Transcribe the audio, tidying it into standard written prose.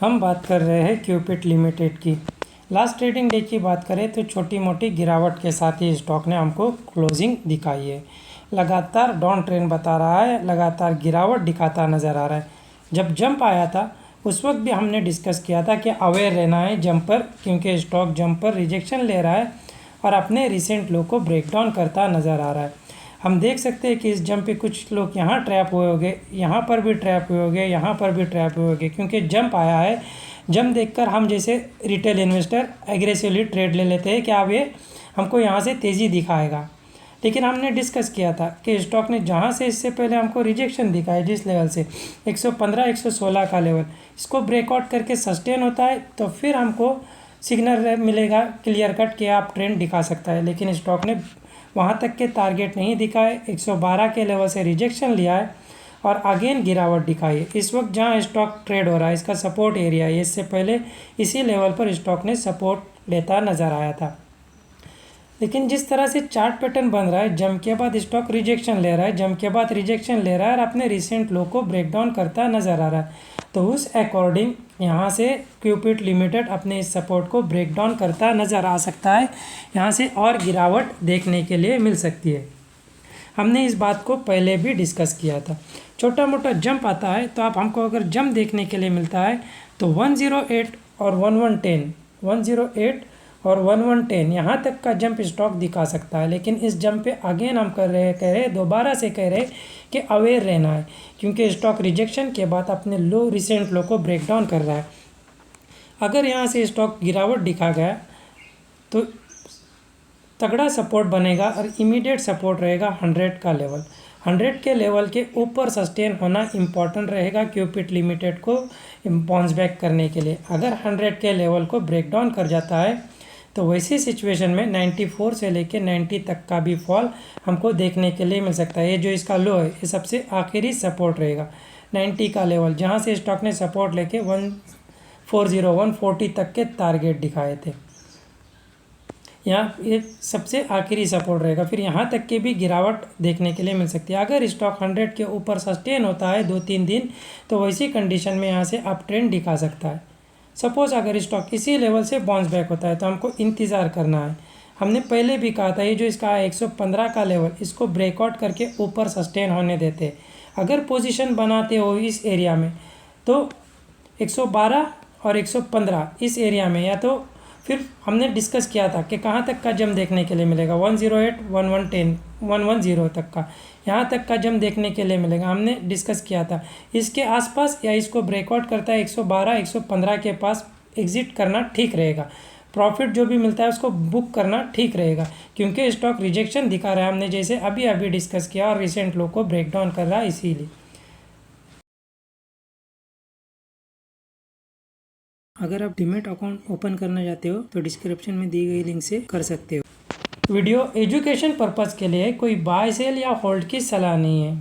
हम बात कर रहे हैं क्यूपिट लिमिटेड की। लास्ट ट्रेडिंग डे की बात करें तो छोटी मोटी गिरावट के साथ ही स्टॉक ने हमको क्लोजिंग दिखाई है। लगातार डाउन ट्रेंड बता रहा है, लगातार गिरावट दिखाता नज़र आ रहा है। जब जंप आया था उस वक्त भी हमने डिस्कस किया था कि अवेयर रहना है जंप पर, क्योंकि स्टॉक जंप पर रिजेक्शन ले रहा है और अपने रिसेंट लो को ब्रेक डाउन करता नज़र आ रहा है। हम देख सकते हैं कि इस जंप पे कुछ लोग यहाँ ट्रैप हुए होंगे, यहाँ पर भी ट्रैप हुए होंगे, यहाँ पर भी ट्रैप हुए होंगे, क्योंकि जंप आया है। जंप देखकर हम जैसे रिटेल इन्वेस्टर एग्रेसिवली ट्रेड ले लेते हैं कि अब ये हमको यहाँ से तेज़ी दिखाएगा। लेकिन हमने डिस्कस किया था कि स्टॉक ने जहाँ से इससे पहले हमको रिजेक्शन दिखाया, जिस लेवल से 115 116 का लेवल, इसको ब्रेकआउट करके सस्टेन होता है तो फिर हमको सिग्नल मिलेगा क्लियर कट कि आप ट्रेंड दिखा सकता है। लेकिन स्टॉक ने वहाँ तक के टारगेट नहीं दिखाए, 112 के लेवल से रिजेक्शन लिया है और अगेन गिरावट दिखाई है। इस वक्त जहाँ स्टॉक ट्रेड हो रहा है इसका सपोर्ट एरिया है, इससे पहले इसी लेवल पर स्टॉक ने सपोर्ट लेता नज़र आया था। लेकिन जिस तरह से चार्ट पैटर्न बन रहा है, जंप के बाद स्टॉक रिजेक्शन ले रहा है, जंप के बाद रिजेक्शन ले रहा है और अपने रिसेंट लो को ब्रेक डाउन करता नज़र आ रहा है, तो उस अकॉर्डिंग यहाँ से क्यूपिट लिमिटेड अपने इस सपोर्ट को ब्रेक डाउन करता नज़र आ सकता है। यहाँ से और गिरावट देखने के लिए मिल सकती है। हमने इस बात को पहले भी डिस्कस किया था। छोटा मोटा जंप आता है तो आप हमको अगर जंप देखने के लिए मिलता है तो 108 और 1110, 108 और 1110 यहाँ तक का जंप स्टॉक दिखा सकता है। लेकिन इस जंप पे अगेन हम कह रहे दोबारा से कह रहे कि अवेयर रहना है, क्योंकि स्टॉक रिजेक्शन के बाद अपने लो रिसेंट लो को ब्रेक डाउन कर रहा है। अगर यहाँ से स्टॉक गिरावट दिखा गया तो तगड़ा सपोर्ट बनेगा और इमीडिएट सपोर्ट रहेगा 100 का लेवल। 100 के लेवल के ऊपर सस्टेन होना इम्पॉर्टेंट रहेगा क्यूपिट लिमिटेड को बाउंस बैक करने के लिए। अगर 100 के लेवल को ब्रेक डाउन कर जाता है तो वैसी सिचुएशन में 94 से लेकर 90 तक का भी फॉल हमको देखने के लिए मिल सकता है। ये जो इसका लो है ये सबसे आखिरी सपोर्ट रहेगा 90 का लेवल, जहाँ से स्टॉक ने सपोर्ट लेके 140 140 तक के टारगेट दिखाए थे। यहाँ ये सबसे आखिरी सपोर्ट रहेगा। फिर यहाँ तक के भी गिरावट देखने के लिए मिल सकती है। अगर स्टॉक 100 के ऊपर सस्टेन होता है 2-3 दिन तो वैसी कंडीशन में यहाँ से अप ट्रेंड दिखा सकता है। सपोज़ अगर स्टॉक इसी लेवल से बाउंस बैक होता है तो हमको इंतज़ार करना है। हमने पहले भी कहा था ये जो इसका 115 का लेवल, इसको ब्रेकआउट करके ऊपर सस्टेन होने देते। अगर पोजीशन बनाते हो इस एरिया में तो 112 और 115 इस एरिया में, या तो फिर हमने डिस्कस किया था कि कहाँ तक का जंप देखने के लिए मिलेगा 108 1110 110 तक का, यहाँ तक का जंप देखने के लिए मिलेगा। हमने डिस्कस किया था इसके आसपास या इसको ब्रेकआउट करता है 112 115 के पास एग्जिट करना ठीक रहेगा। प्रॉफिट जो भी मिलता है उसको बुक करना ठीक रहेगा, क्योंकि स्टॉक रिजेक्शन दिखा रहा है, हमने जैसे अभी अभी डिस्कस किया, और रिसेंट लो को ब्रेक डाउन कर रहा है इसीलिए। अगर आप डीमैट अकाउंट ओपन करना चाहते हो तो डिस्क्रिप्शन में दी गई लिंक से कर सकते हो। वीडियो एजुकेशन पर्पज़ के लिए, कोई बाय सेल या होल्ड की सलाह नहीं है।